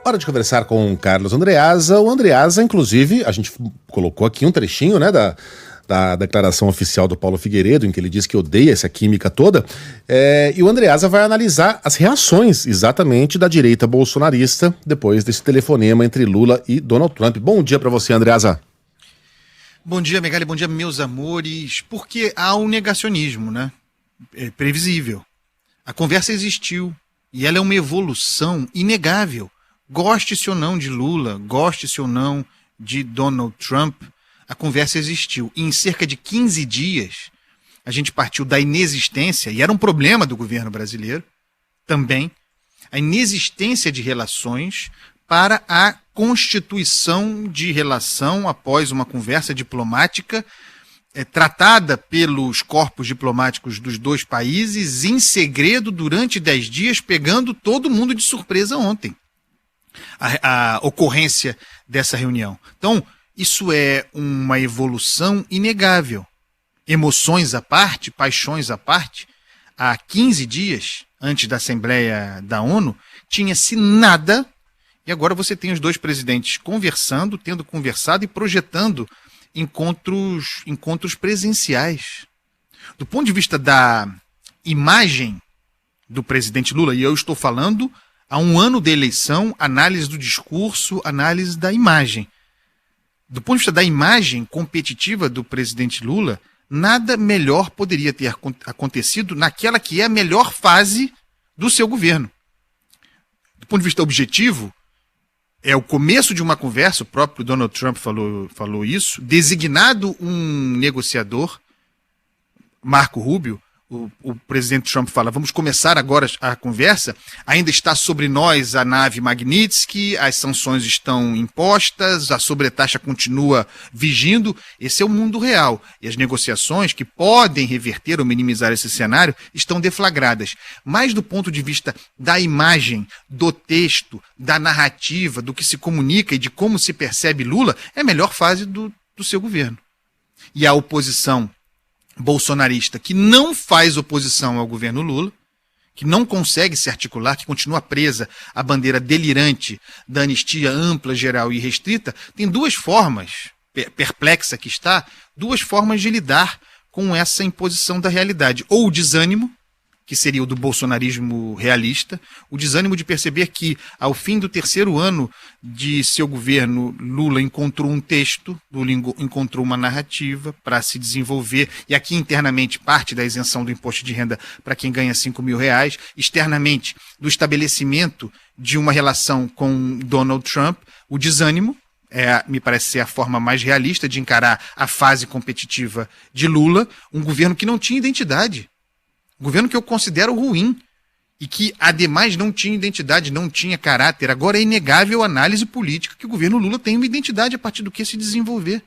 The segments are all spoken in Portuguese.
Hora de conversar com o Carlos Andreasa. O Andreasa, inclusive, a gente colocou aqui um trechinho, né, da declaração oficial do Paulo Figueiredo, em que ele diz que odeia essa química toda, e o Andreasa vai analisar as reações exatamente da direita bolsonarista depois desse telefonema entre Lula e Donald Trump. Bom dia para você, Andreasa. Bom dia, Megali, bom dia, meus amores. Porque há um negacionismo, né? É previsível. A conversa existiu e ela é uma evolução inegável. Goste-se ou não de Lula, goste-se ou não de Donald Trump, a conversa existiu. E em cerca de 15 dias, a gente partiu da inexistência, e era um problema do governo brasileiro também, a inexistência de relações para a constituição de relação após uma conversa diplomática tratada pelos corpos diplomáticos dos dois países em segredo durante 10 dias, pegando todo mundo de surpresa ontem. A ocorrência dessa reunião. Então, isso é uma evolução inegável. Emoções à parte, paixões à parte, há 15 dias, antes da Assembleia da ONU, tinha-se nada, e agora você tem os dois presidentes conversando, tendo conversado e projetando encontros presenciais. Do ponto de vista da imagem do presidente Lula, e eu estou falando há um ano da eleição, análise do discurso, análise da imagem. Do ponto de vista da imagem competitiva do presidente Lula, nada melhor poderia ter acontecido naquela que é a melhor fase do seu governo. Do ponto de vista objetivo, é o começo de uma conversa, o próprio Donald Trump falou isso, designado um negociador, Marco Rubio. O presidente Trump fala, vamos começar agora a conversa, ainda está sobre nós a nave Magnitsky, as sanções estão impostas, a sobretaxa continua vigindo, esse é o mundo real. E as negociações que podem reverter ou minimizar esse cenário estão deflagradas. Mas do ponto de vista da imagem, do texto, da narrativa, do que se comunica e de como se percebe Lula, é a melhor fase do seu governo. E a oposição bolsonarista, que não faz oposição ao governo Lula, que não consegue se articular, que continua presa à bandeira delirante da anistia ampla, geral e restrita, tem duas formas, perplexa que está, duas formas de lidar com essa imposição da realidade. Ou o desânimo, que seria o do bolsonarismo realista, o desânimo de perceber que, ao fim do terceiro ano de seu governo, Lula encontrou um texto, Lula encontrou uma narrativa para se desenvolver, e aqui internamente parte da isenção do imposto de renda para quem ganha R$5.000, externamente do estabelecimento de uma relação com Donald Trump, o desânimo, me parece ser a forma mais realista de encarar a fase competitiva de Lula, um governo que não tinha identidade. Um governo que eu considero ruim e que, ademais, não tinha identidade, não tinha caráter. Agora é inegável a análise política que o governo Lula tem uma identidade a partir do que se desenvolver.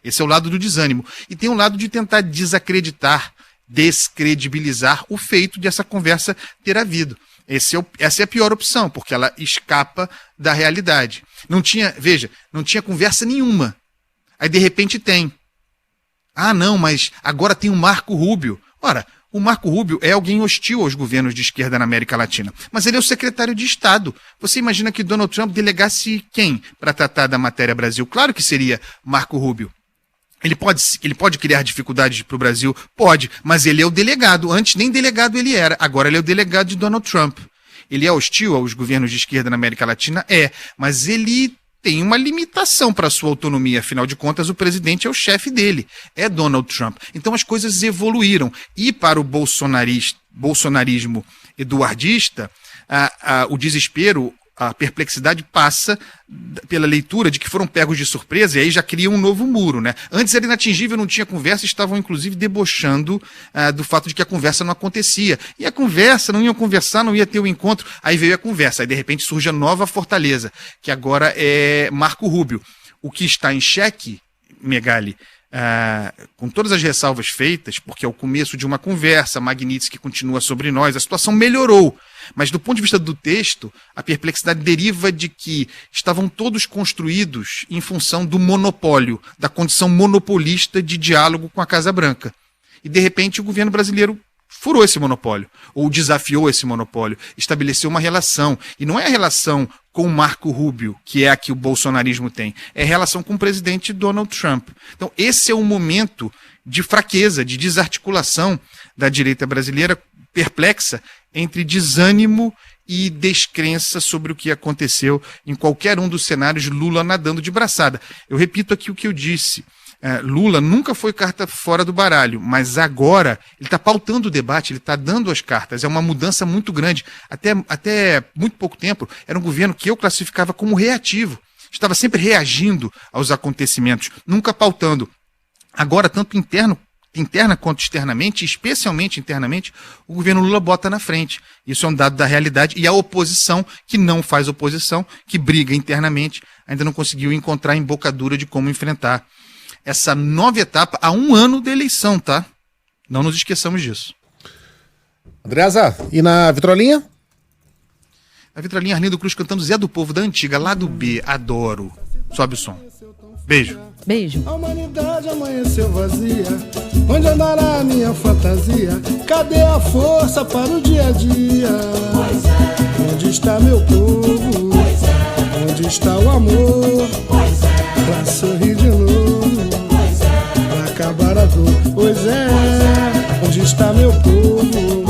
Esse é o lado do desânimo. E tem o lado de tentar desacreditar, descredibilizar o feito de essa conversa ter havido. Essa é a pior opção, porque ela escapa da realidade. Não tinha conversa nenhuma. Aí, de repente, tem. Ah, não, mas agora tem o Marco Rubio. Ora, o Marco Rubio é alguém hostil aos governos de esquerda na América Latina, mas ele é o secretário de Estado. Você imagina que Donald Trump delegasse quem para tratar da matéria Brasil? Claro que seria Marco Rubio. Ele pode criar dificuldades para o Brasil? Pode, mas ele é o delegado. Antes nem delegado ele era, agora ele é o delegado de Donald Trump. Ele é hostil aos governos de esquerda na América Latina? É, mas ele tem uma limitação para a sua autonomia, afinal de contas o presidente é o chefe dele, é Donald Trump. Então as coisas evoluíram, e para o bolsonarismo eduardista, o desespero, a perplexidade passa pela leitura de que foram pegos de surpresa, e aí já cria um novo muro, né? Antes era inatingível, não tinha conversa, estavam inclusive debochando do fato de que a conversa não acontecia. E a conversa, não iam conversar, não ia ter o encontro, aí veio a conversa, aí de repente surge a nova fortaleza, que agora é Marco Rubio. O que está em xeque, Megali, com todas as ressalvas feitas, porque é o começo de uma conversa, Magnitsky continua sobre nós, a situação melhorou. Mas do ponto de vista do texto, a perplexidade deriva de que estavam todos construídos em função do monopólio, da condição monopolista de diálogo com a Casa Branca. E de repente o governo brasileiro furou esse monopólio, ou desafiou esse monopólio, estabeleceu uma relação. E não é a relação com o Marco Rubio, que é a que o bolsonarismo tem, é a relação com o presidente Donald Trump. Então, esse é um momento de fraqueza, de desarticulação da direita brasileira, perplexa entre desânimo e descrença sobre o que aconteceu em qualquer um dos cenários, Lula nadando de braçada. Eu repito aqui o que eu disse. Lula nunca foi carta fora do baralho, mas agora ele está pautando o debate, ele está dando as cartas. É uma mudança muito grande. Até muito pouco tempo, era um governo que eu classificava como reativo. Estava sempre reagindo aos acontecimentos, nunca pautando. Agora, tanto interna quanto externamente, especialmente internamente, o governo Lula bota na frente. Isso é um dado da realidade. E a oposição, que não faz oposição, que briga internamente, ainda não conseguiu encontrar a embocadura de como enfrentar essa nova etapa há 1 ano da eleição, tá? Não nos esqueçamos disso. Andreasa, e na vitrolinha? A vitrolinha, Arlindo Cruz cantando Zé do Povo da Antiga, lá do B, adoro. Sobe o som. Beijo. Beijo. A humanidade amanheceu vazia. Onde andará a minha fantasia? Cadê a força para o dia a dia? Onde está meu povo? Onde está o amor? Pra sorrir de novo, pra acabar a dor. Pois é, onde está meu povo?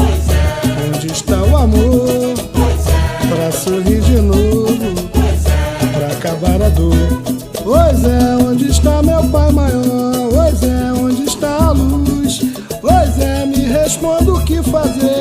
Onde está o amor? Pra sorrir de novo, pra acabar a dor. Pois é, onde está meu Pai maior? Pois é, onde está a luz? Pois é, me responda o que fazer.